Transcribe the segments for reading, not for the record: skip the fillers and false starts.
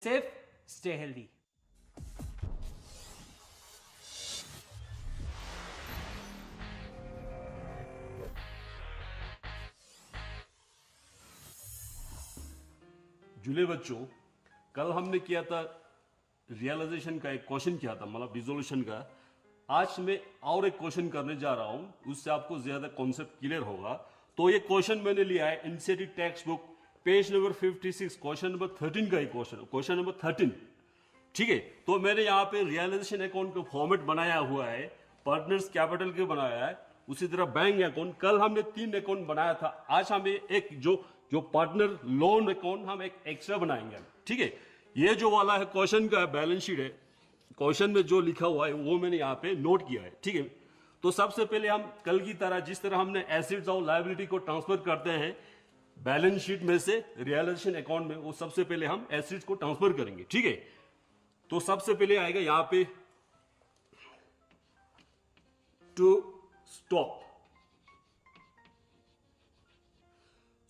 safe, stay healthy. जुले बच्चों, कल हमने किया था रियलाइजेशन का एक क्वेश्चन किया था, मतलब रिजोल्यूशन का। आज मैं और एक क्वेश्चन करने जा रहा हूं, उससे आपको ज्यादा कॉन्सेप्ट क्लियर होगा। तो ये क्वेश्चन मैंने लिया है NCERT text book, page number 56, question number 13 का ही क्वेश्चन नंबर 13। ठीक है, तो मैंने यहाँ पे रियलाइजेशन अकाउंट का फॉर्मेट बनाया हुआ है, पार्टनर्स कैपिटल के बनाया है, उसी तरह बैंक अकाउंट। कल हमने 3 अकाउंट बनाया था, आज हमें एक जो पार्टनर लोन अकाउंट हम एक एक्स्ट्रा बनाएंगे। ठीक है, ये जो वाला है क्वेश्चन का बैलेंस शीट है, क्वेश्चन में जो लिखा हुआ है वो मैंने यहाँ पे नोट किया है। ठीक है, तो सबसे पहले हम कल की तरह जिस तरह हमने एसेट्स और लायबिलिटी को ट्रांसफर करते हैं बैलेंस शीट में से रियलाइजेशन अकाउंट में, वो सबसे पहले हम एसेट्स को ट्रांसफर करेंगे। ठीक है, तो सबसे पहले आएगा यहां पे टू स्टॉक।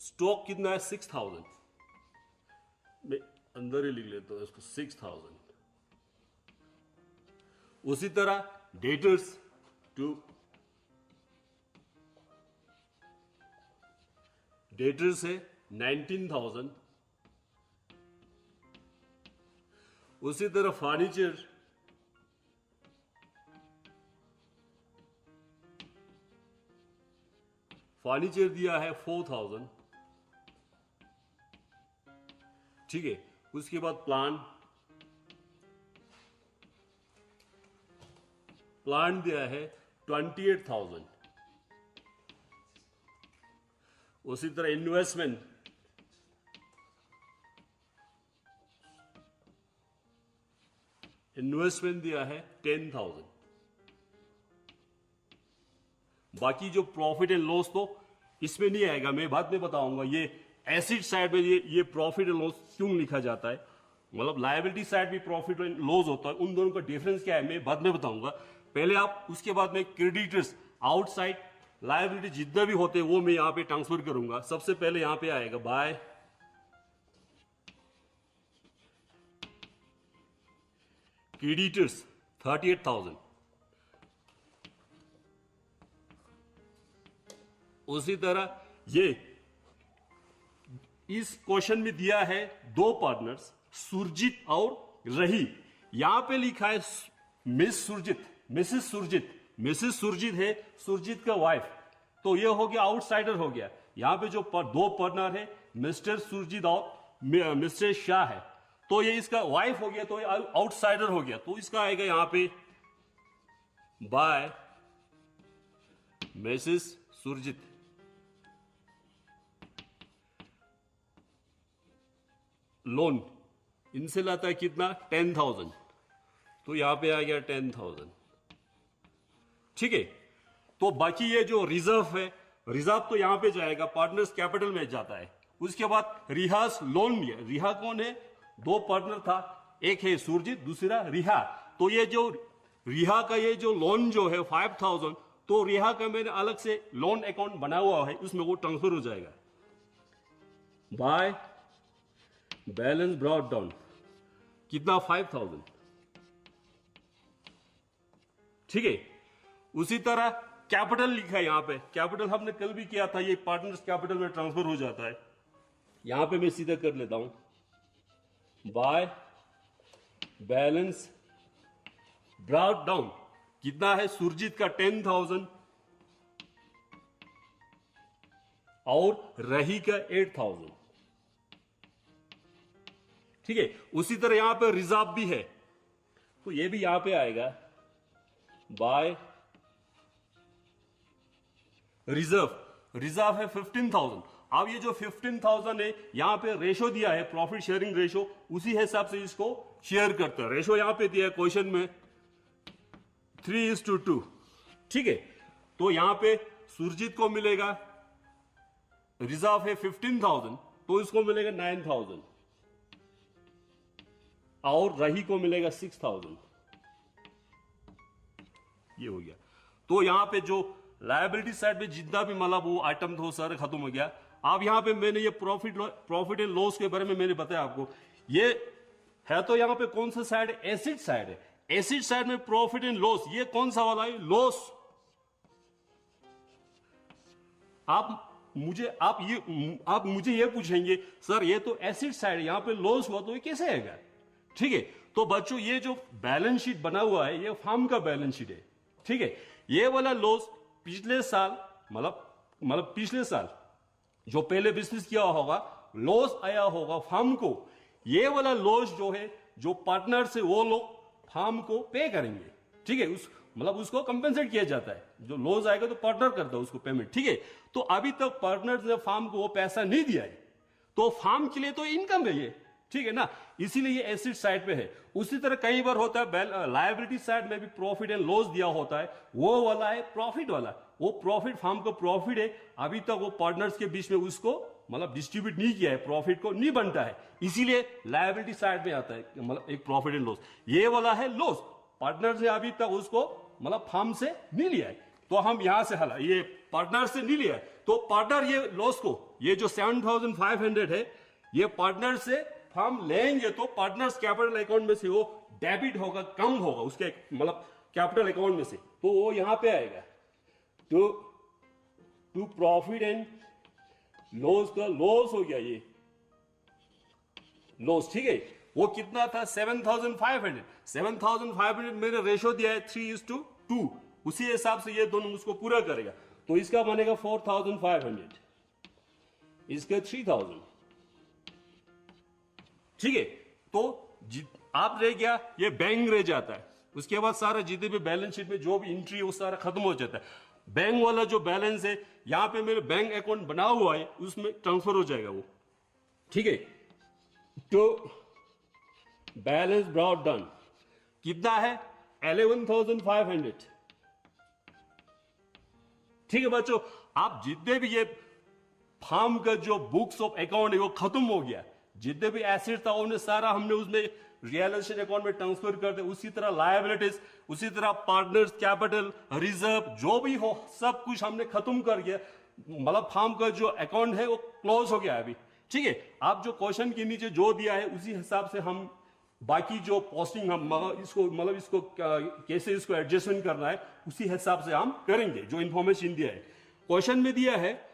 स्टॉक कितना है? 6000। मैं अंदर ही लिख लेता हूं इसको, 6000। उसी तरह डेटर्स टू डेटर्स है 19000। उसी तरह फर्नीचर दिया है 4000। ठीक है, उसके बाद प्लान दिया है 28000। उसी तरह इन्वेस्टमेंट दिया है 10,000। बाकी जो प्रॉफिट एंड लॉस तो इसमें नहीं आएगा, मैं बाद में बताऊंगा। ये एसेट साइड में ये प्रॉफिट एंड लॉस क्यों लिखा जाता है, मतलब लायबिलिटी साइड भी प्रॉफिट एंड लॉस होता है, उन दोनों का डिफरेंस क्या है मैं बाद में बताऊंगा। पहले आप, उसके बाद में क्रेडिटर्स आउटसाइड लायबिलिटी जितना भी होते हैं वो मैं यहां पे ट्रांसफर करूंगा। सबसे पहले यहां पे आएगा बाय क्रेडिटर्स 38,000। उसी तरह ये इस क्वेश्चन में दिया है दो पार्टनर्स सुरजीत और रही। यहां पे लिखा है मिसेस सुरजीत है सुरजीत का वाइफ, तो ये हो गया आउटसाइडर हो गया। यहां पे जो दो पार्टनर है मिस्टर सुरजीत और मिस्टर शाह है, तो ये इसका वाइफ हो गया, तो ये आउटसाइडर हो गया। तो इसका आएगा यहां पे बाय मिसेस सुरजीत। लोन इनसे लाता है कितना? 10,000, तो यहां पे आ गया 10,000। ठीक है, तो बाकी ये जो रिजर्व है, रिजर्व तो यहां पे जाएगा, पार्टनर्स कैपिटल में जाता है। उसके बाद रिहास लोन लिया। रिहा कौन है? दो पार्टनर था, एक है सुरजीत, दूसरा रिहा। तो ये जो रिहा का ये जो लोन जो है 5,000, तो रिहा का मैंने अलग से लोन अकाउंट बनाया हुआ है, उसमें वो ट्रांसफर हो जाएगा बाय बैलेंस ब्रॉट डाउन। कितना? 5,000। ठीक है, उसी तरह कैपिटल लिखा है यहां पे। कैपिटल हमने कल भी किया था, ये पार्टनर्स कैपिटल में ट्रांसफर हो जाता है। यहां पे मैं सीधा कर लेता हूं बाय बैलेंस ब्रॉट डाउन। कितना है? सुरजीत का 10,000 और रही का 8,000। ठीक है, उसी तरह यहां पे रिजर्व भी है, तो ये भी यहां पे आएगा बाय रिजर्व है 15,000। अब ये जो 15,000 है यहां पे रेशो दिया है, प्रॉफिट शेयरिंग रेशो, उसी हिसाब से इसको शेयर करता है। रेशो यहां पे दिया है क्वेश्चन में 3:2। ठीक है, तो यहां पे सुरजीत को मिलेगा, रिजर्व है 15,000, तो इसको मिलेगा 9,000 और रही को मिलेगा 6,000। ये हो गया। तो यहां पे जो लायबिलिटी साइड में जितना भी मतलब वो आइटम था वो सारे खत्म हो गया। अब यहां पे मैंने ये प्रॉफिट एंड लॉस के बारे में मैंने बताया आपको। ये है तो यहां पे कौन सा साइड, एसिड साइड है। एसिड साइड में प्रॉफिट एंड लॉस, ये कौन सा वाला है, लॉस। आप मुझे ये पूछेंगे सर ये तो एसिड साइड, यहां पे लॉस हुआ तो ये कैसे आएगा। ठीक है, तो बच्चों ये जो बैलेंस शीट बना हुआ है ये फर्म का बैलेंस शीट है। ठीक है, ये वाला लॉस पिछले साल मतलब पिछले साल जो पहले बिजनेस किया होगा, लॉस आया होगा फर्म को, ये वाला लॉस जो है जो पार्टनर से वो लोग फर्म को पे करेंगे। ठीक है, उसको कंपेंसेट किया जाता है, जो लॉस आएगा तो पार्टनर करता है उसको पेमेंट। ठीक है, तो अभी तक पार्टनर ने फर्म को वो पैसा नहीं दिया है, तो फर्म के लिए तो इनकम है ये। ठीक है ना, इसीलिए ये एसिड साइड पे है। उसी तरह कई बार होता है लायबिलिटी साइड में भी प्रॉफिट एंड लॉस दिया होता है, वो वाला है प्रॉफिट वाला। वो प्रॉफिट फर्म का प्रॉफिट है, अभी तक वो पार्टनर्स के बीच में उसको डिस्ट्रीब्यूट नहीं किया है, प्रॉफिट को नहीं बनता है, इसीलिए लायबिलिटी साइड में आता है एक प्रॉफिट एंड लॉस। ये वाला है लॉस, पार्टनर ने अभी तक उसको फर्म से नहीं लिया है, तो हम यहां से हला ये पार्टनर से नहीं लिया है, तो पार्टनर ये लॉस को, ये जो 7500 है ये पार्टनर से फर्म लेंगे तो पार्टनर्स कैपिटल अकाउंट में से वो डेबिट होगा, कम होगा उसके कैपिटल अकाउंट में से, तो वो यहां पे आएगा। तो प्रॉफिट एंड लॉस का लॉस हो गया, ये लॉस। ठीक है, वो कितना था 7500। 7500 मैंने रेशो दिया है 3:2, उसी हिसाब से ये दोनों उसको पूरा करेगा, तो इसका बनेगा 4500, इसका 3000। ठीक है, तो आप रह गया, ये बैंक रह जाता है, उसके बाद सारा जितने भी बैलेंस शीट में जो भी एंट्री है वो सारा खत्म हो जाता है। बैंक वाला जो बैलेंस है यहां पे मेरे बैंक अकाउंट बना हुआ है उसमें ट्रांसफर हो जाएगा वो। ठीक है, तो बैलेंस ब्रॉट डाउन कितना है 11500। ठीक है बच्चों, आप जितने भी ये फर्म का जो बुक्स ऑफ अकाउंट है वो खत्म हो गया, जितने भी एसेट था उन्हें सारा हमने उसमें रियलाइजेशन अकाउंट में ट्रांसफर कर दे। उसी तरह लायबिलिटीज, उसी तरह पार्टनर्स कैपिटल रिजर्व जो भी हो सब कुछ हमने खत्म कर दिया, फर्म का जो अकाउंट है वो क्लोज हो गया है अभी। ठीक है, आप जो क्वेश्चन के नीचे जो दिया है उसी हिसाब से हम बाकी जो पोस्टिंग हम इसको कैसे इसको एडजस्टमेंट करना है उसी हिसाब से हम करेंगे। जो इंफॉर्मेशन दिया है क्वेश्चन में दिया है,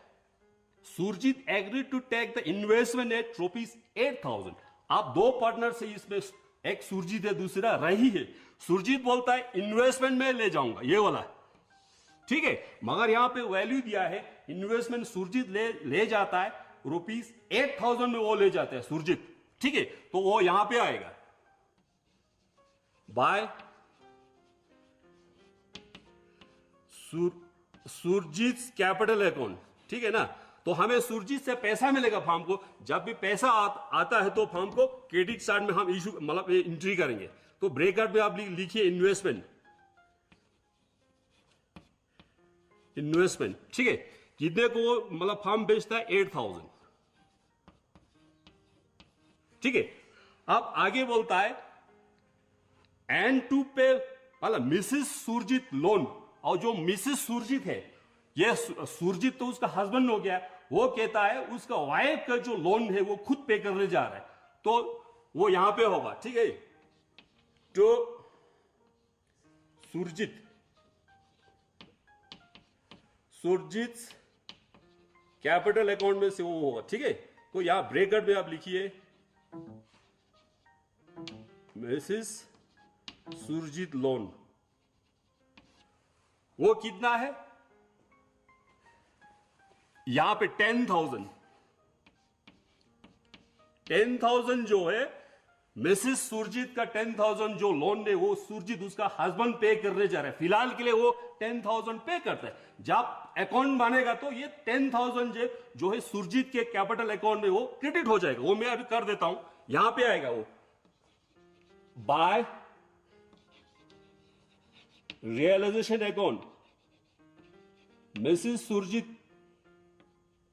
Surjit agreed to take the investment at ₹8,000। आप दो पार्टनर से इसमें, एक सुरजीत है दूसरा रही है। सुरजीत बोलता है इन्वेस्टमेंट में ले जाऊंगा, ये वाला। ठीक है, मगर यहां पे वैल्यू दिया है इन्वेस्टमेंट सुरजीत ले जाता है ₹8,000 में, वो ले जाता है सुरजीत। ठीक है, तो वो यहां पे आएगा बाय सुरजीत कैपिटल अकाउंट। ठीक है ना, तो हमें सुरजीत से पैसा मिलेगा फर्म को, जब भी पैसा आता है तो फर्म को क्रेडिट साइड में हम इशू एंट्री करेंगे। तो ब्रेकआउट में आप लिखिए इन्वेस्टमेंट। ठीक है, कितने को फर्म बेचता है 8000। ठीक है, अब आगे बोलता है एंड टू पे मिसेस सुरजीत लोन। और जो मिसेस सुरजीत है, ये सुरजीत तो उसका हस्बैंड हो गया, वो कहता है उसका वाइफ का जो लोन है वो खुद पे करने जा रहा है, तो वो यहां पे होगा। ठीक है, तो सुरजीत कैपिटल अकाउंट में से वो होगा। ठीक है, तो यहां ब्रेकआउट में आप लिखिए मिसेस सुरजीत लोन। वो कितना है यहां पे 10,000 जो है मिसेस सुरजीत का 10,000 जो लोन है वो सुरजीत उसका हस्बैंड पे करने जा रहा है। फिलहाल के लिए वो 10,000 पे करता है, जब अकाउंट बनेगा तो ये 10,000 जो है सुरजीत के कैपिटल अकाउंट में वो क्रेडिट हो जाएगा। वो मैं अभी कर देता हूं, यहां पे आएगा वो by realisation account. Mrs Surjit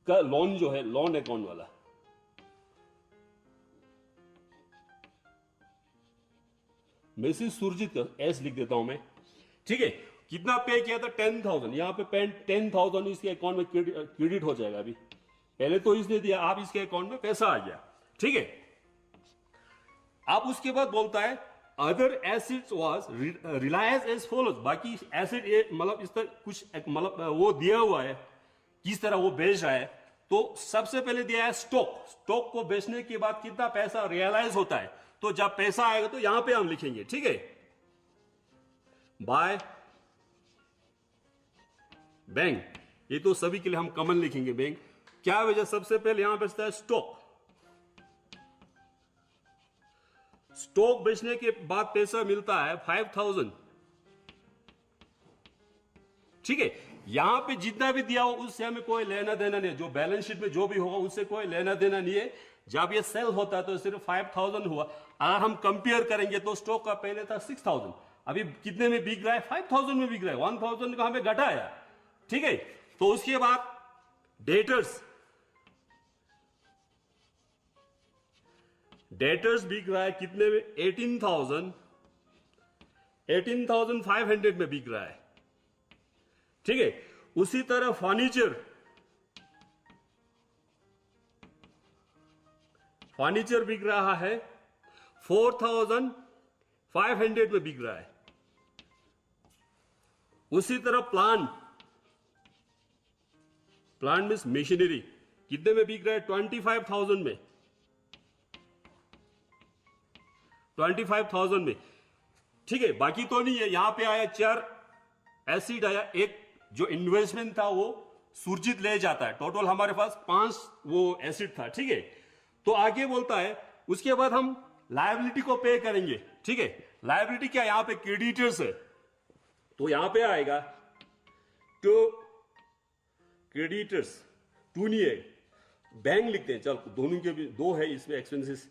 का लोन जो है लोन अकाउंट वाला, मिसेस सुरजीत का एस लिख देता हूं मैं। ठीक है, कितना पे किया था 10,000, यहां पे 10,000 इसके अकाउंट में क्रेडिट हो जाएगा। अभी पहले तो इसने दिया, आप इसके अकाउंट में पैसा आ गया। ठीक है, अब उसके बाद बोलता है other assets was reliance as follows, बाकी एसिड मतलब इस तरह कुछ मतलब वो दिया हुआ है किस तरह वो बेच रहा है। तो सबसे पहले दिया है स्टॉक, स्टॉक को बेचने के बाद कितना पैसा रियलाइज होता है, तो जब पैसा आएगा तो यहां पे हम लिखेंगे, ठीक है, बाय बैंक। ये तो सभी के लिए हम कॉमन लिखेंगे बैंक। क्या वजह, सबसे पहले यहां बेचता है स्टॉक, स्टॉक बेचने के बाद पैसा मिलता है 5000, ठीक है। यहां पे जितना भी दिया हो उससे हमें कोई लेना देना नहीं है, जो बैलेंस शीट में जो भी होगा उससे कोई लेना देना नहीं है। जब ये सेल होता है तो सिर्फ 5000 हुआ। अगर हम कंपेयर करेंगे तो स्टॉक का पहले था 6000, अभी कितने में बिक रहा है, 5000 में बिक रहा है, 1000 का हमें घटाया, ठीक है। तो उसके बाद डेटर्स, डेटर्स बिक रहा है कितने में, 18,500 में बिक रहा है, ठीक है। उसी तरह फर्नीचर, फर्नीचर बिक रहा है 4,500 में बिक रहा है। उसी तरह प्लांट, प्लांट मीन्स मशीनरी कितने में बिक रहा है, 25,000 में, 25,000 में, ठीक है। बाकी तो नहीं है। यहां पे आया 4 एसिड आया, एक जो इन्वेस्टमेंट था वो सुरजीत ले जाता है, टोटल हमारे पास 5 वो एसिड था, ठीक है। तो आगे बोलता है उसके बाद हम लायबिलिटी को पे करेंगे, ठीक है। लायबिलिटी क्या, यहां पे क्रेडिटर्स है, तो यहां पे आएगा टू क्रेडिटर्स, टू नहीं है, बैंक लिखते हैं, चल दोनों के भी दो है इसमें एक्सपेंसेस,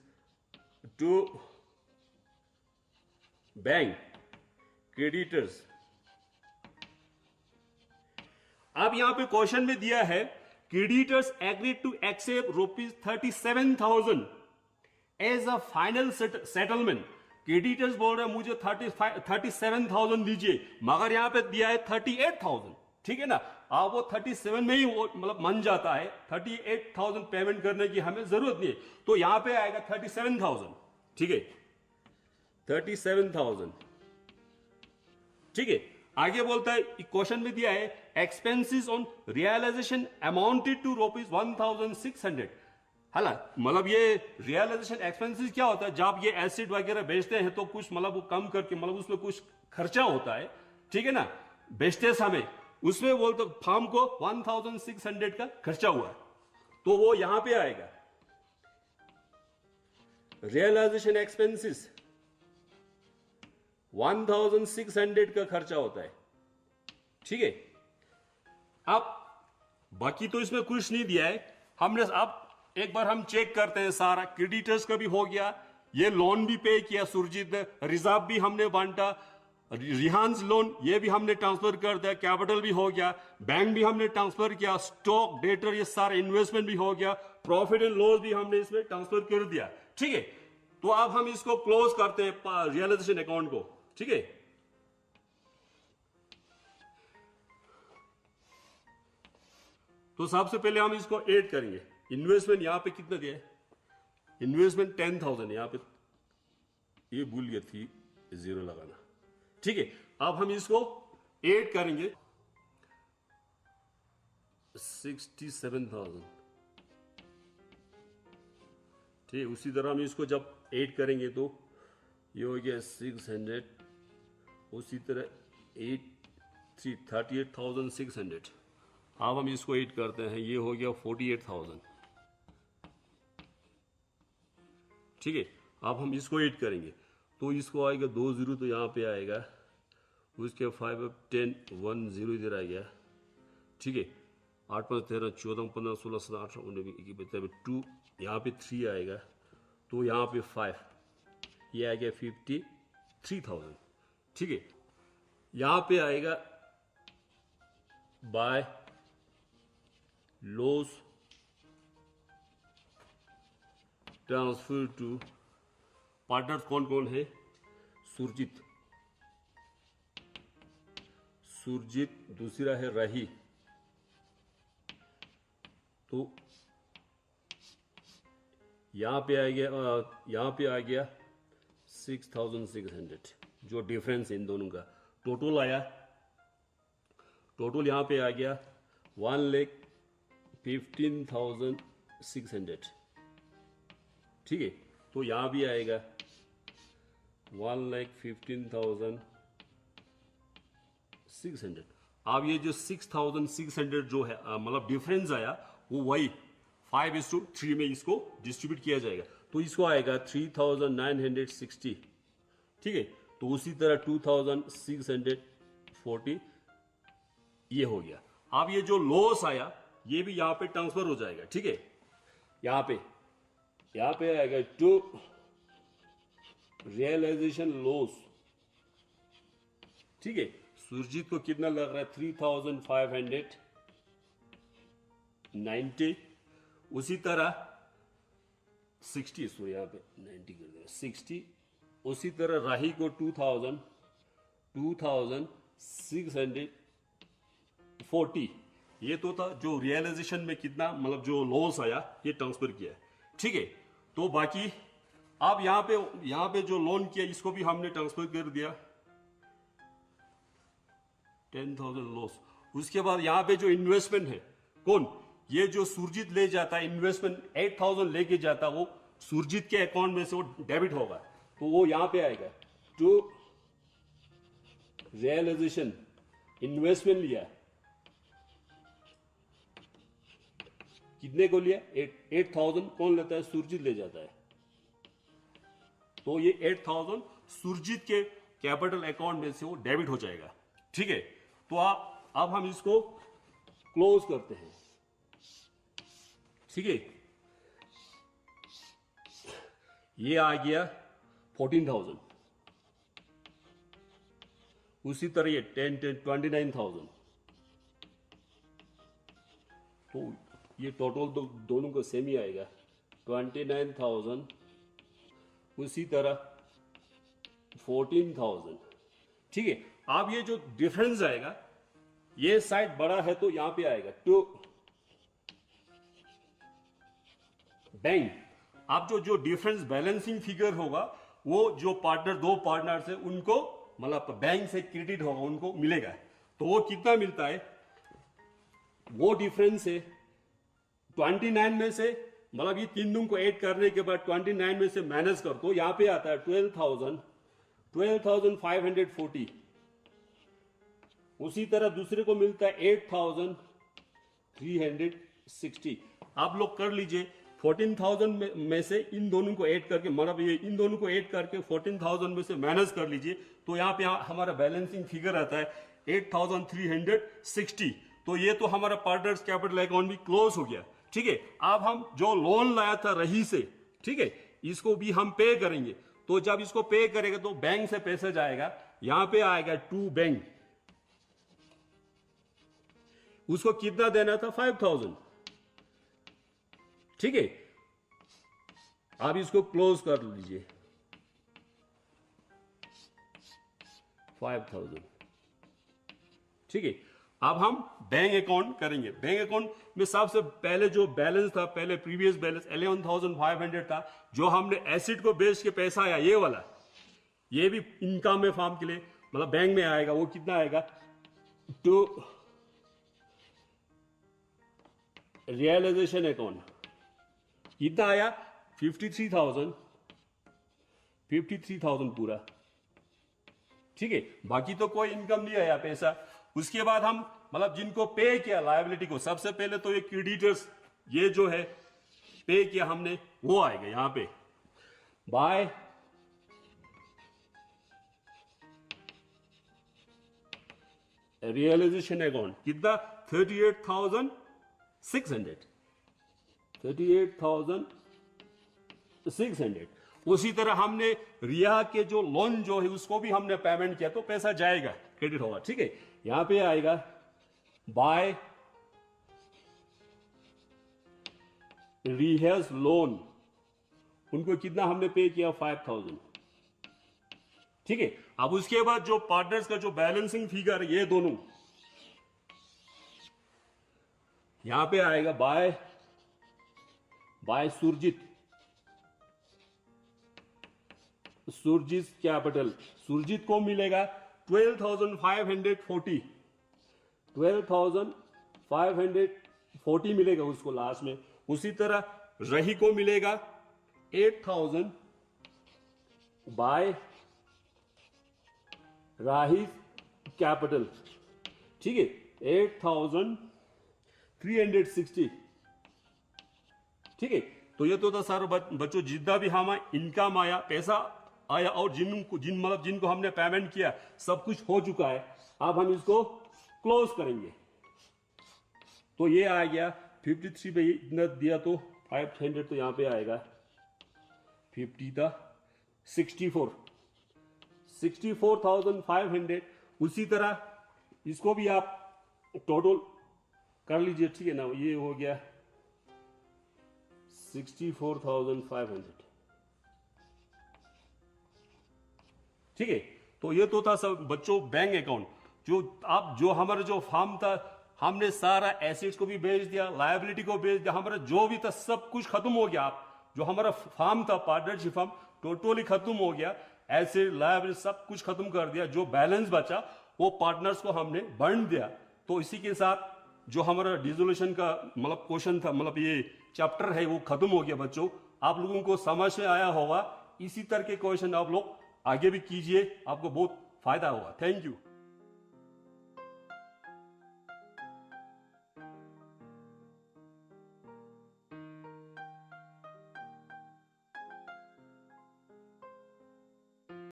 टू बैंक क्रेडिटर्स। अब यहां पे क्वेश्चन में दिया है creditors agreed to accept ₹37,000 as a final settlement. Creditors बोल रहे हैं मुझे 37,000 दीजिए, मगर यहां पे दिया है 38,000, ठीक है ना। अब वो 37 में ही वो मतलब मन जाता है, 38,000 पेमेंट करने की हमें जरूरत नहीं है, तो यहां पे आएगा 37,000, ठीक है, 37,000, ठीक है। आगे बोलता है क्वेश्चन में दिया है expenses on realisation amounted to ₹1,600। हाला मतलब ये रियलाइजेशन एक्सपेंसेस क्या होता है, जब ये एसिड वगैरह बेचते हैं तो कुछ मतलब वो कम करके मतलब उसमें कुछ खर्चा होता है, ठीक है ना, बेचते समय उसमें बोलते फार्म को 1,600 का खर्चा हुआ, तो वो यहां पे आएगा रियलाइजेशन एक्सपेंसेस 1,600 का खर्चा होता है, ठीक है। अब बाकी तो इसमें कुछ नहीं दिया है हमने। अब एक बार हम चेक करते हैं, सारा क्रेडिटर्स का भी हो गया, ये लोन भी पे किया सुरजीत ने, रिजर्व भी हमने बांटा, रिहांस लोन ये भी हमने ट्रांसफर कर दिया, कैपिटल भी हो गया, बैंक भी हमने ट्रांसफर किया, स्टॉक डेटर ये सारा इन्वेस्टमेंट भी हो गया, प्रॉफिट एंड लॉस भी हमने इसमें ट्रांसफर कर दिया, ठीक है। तो अब हम इसको क्लोज करते हैं रियलाइजेशन अकाउंट को, ठीक है। तो सबसे पहले हम इसको ऐड करेंगे। इन्वेस्टमेंट यहां पे कितना दिया है, इन्वेस्टमेंट 10,000, यहां पे ये भूल गया थी जीरो लगाना, ठीक है। अब हम इसको ऐड करेंगे 67,000, ठीक है। उसी तरह हम इसको जब ऐड करेंगे तो ये हो गया 600, उसी तरह 38,600। अब हम इसको ऐड करते हैं, ये हो गया 48,000, ठीक है। अब हम इसको ऐड करेंगे तो इसको आएगा 20, तो यहाँ पे आएगा, उसके 5 10 1 0 इधर आ गया, ठीक है। 8 5 13 14 15 16 17 18 19 21 2, यहाँ पे 3 आएगा, तो यहाँ पे 5, ये आ गया 53,000, ठीक है। यहाँ पे आएगा by loss transfer to partners कौन कौन है, सुरजीत, सुरजीत, दूसरा है राही, तो यहां पे आ गया, यहां पे आ गया 6,600 जो डिफरेंस इन दोनों का टोटल आया, टोटल यहाँ पे आ गया 1,15,600। ठीक है, तो यहाँ भी आएगा 1,15,600। अब ये जो 6,600 जो है मतलब डिफरेंस आया वो वही 5:3 में इसको डिस्ट्रीब्यूट किया जाएगा, तो इसको आएगा 3,960। ठीक है, तो उसी तरह 2,640 ये हो गया। अब ये जो लॉस आया ये भी यहां पे ट्रांसफर हो जाएगा। ठीक है, यहां पे आएगा टू रियलाइजेशन लॉस। ठीक है, सुरजीत को कितना लग रहा है 3,590। उसी तरह 60, सो यहाँ पे 90 कर देना 60। उसी तरह राही को 2,640। ये तो था जो रियलाइजेशन में कितना मतलब जो लॉस आया ये ट्रांसफर किया है। ठीक है, तो बाकी अब यहाँ पे जो लोन किया इसको भी हमने ट्रांसफर कर दिया 10,000 लॉस। उसके बाद यहाँ पे जो इन्वेस्टमेंट है कौन, ये जो सुरजीत ले जाता है इन्वेस्टमेंट 8,000 लेके जाता, वो सुरजीत के अकाउंट में से वो डेबिट होगा, तो वो यहाँ पे आएगा टू रियलाइजेशन इन्वेस्टमेंट लिया, कितने को लिया 8,000 कौन लेता है, सुरजीत ले जाता है, तो ये 8,000 सुरजीत के कैपिटल अकाउंट में से वो डेबिट हो जाएगा। ठीक है, तो अब हम इसको क्लोज करते हैं। ठीक है, ये आ गया 14,000। उसी तरह ये 29,000। तो ये टोटल दोनों को सेम ही आएगा 29,000। उसी तरह 14,000। ठीक है, अब ये जो डिफरेंस आएगा ये साइड बड़ा है तो यहां पे आएगा टू बैंक। अब जो डिफरेंस बैलेंसिंग फिगर होगा वो जो पार्टनर, दो पार्टनर से उनको मतलब बैंक से क्रेडिट होगा उनको मिलेगा, तो वो कितना मिलता है, वो डिफरेंस है 29 में से मतलब ये तीन दूं को ऐड करने के बाद 29 में से माइनस कर दो, यहां पे आता है 12,540। उसी तरह दूसरे को मिलता है 8,360। आप लोग कर लीजिए 14,000 में से इन दोनों को ऐड करके मतलब ये इन दोनों को ऐड करके 14,000 में से माइनस कर लीजिए, तो यहाँ पे हमारा बैलेंसिंग फिगर आता है 8,360। तो ये तो हमारा पार्टनर्स कैपिटल अकाउंट भी क्लोज हो गया। ठीक है, अब हम जो लोन लाया था रही से, ठीक है, इसको भी हम पे करेंगे, तो जब इसको पे करेगा तो बैंक से पैसा जाएगा, यहां पे आएगा टू बैंक, उसको कितना देना था 5,000। ठीक है, आप इसको क्लोज कर लीजिए 5,000। ठीक है, अब हम बैंक अकाउंट करेंगे। बैंक अकाउंट में सबसे पहले जो बैलेंस था, पहले प्रीवियस बैलेंस 11,500 था, जो हमने एसिड को बेच के पैसा आया ये वाला, ये भी इनकम में फॉर्म के लिए मतलब बैंक में आएगा, वो कितना आएगा टू रियलाइजेशन अकाउंट, कितना आया 53,000 पूरा। ठीक है, बाकी तो कोई इनकम नहीं आया पैसा। उसके बाद हम मतलब जिनको पे किया लायबिलिटी को, सबसे पहले तो ये क्रेडिटर्स, ये जो है पे किया हमने, वो आएगा यहां पे बाय रियलाइजेशन अकाउंट, कितना 38,600। उसी तरह हमने रिया के जो लोन जो है उसको भी हमने पेमेंट किया, तो पैसा जाएगा, क्रेडिट होगा। ठीक है, यहां पे आएगा बाय रियाज लोन, उनको कितना हमने पे किया 5,000। ठीक है, अब उसके बाद जो पार्टनर्स का जो बैलेंसिंग फिगर, ये दोनों यहां पे आएगा बाय सुरजीत। सुरजीत कैपिटल, सुरजीत को मिलेगा 12,540, 12,540 मिलेगा उसको लास्ट में। उसी तरह रही को मिलेगा 8,000 बाय राही कैपिटल, ठीक है, 8,360, ठीक है। तो ये तो था सर बच्चों जितना भी हमारा इनकम आया, पैसा आया, और जिनको हमने पेमेंट किया सब कुछ हो चुका है। अब हम इसको क्लोज करेंगे। तो ये आ गया 53 पे इतना दिया तो 500 तो यहां पे आएगा 50 था 64,500। उसी तरह इसको भी आप टोटल कर लीजिए, ठीक है ना। ये हो गया 64,500, ठीक है। तो ये तो था सब बच्चों बैंक अकाउंट। जो हमारा जो फार्म था, हमने सारा एसेट्स को भी बेच दिया, लायबिलिटी को बेच दिया, हमारा जो भी था सब कुछ खत्म हो गया। जो हमारा फार्म था, पार्टनरशिप फार्म, टोटली खत्म हो गया। एसेट लायबिलिटी सब कुछ खत्म कर दिया। जो बैलेंस बचा वो पार्टनर्स को हमने बांट दिया। तो इसी के साथ जो हमारा डिसोल्यूशन का मतलब क्वेश्चन था, मतलब ये चैप्टर है, वो खत्म हो गया बच्चों। आप लोगों को समझ में आया होगा। इसी तरह के क्वेश्चन आप लोग आगे भी कीजिए, आपको बहुत फायदा होगा। Thank you.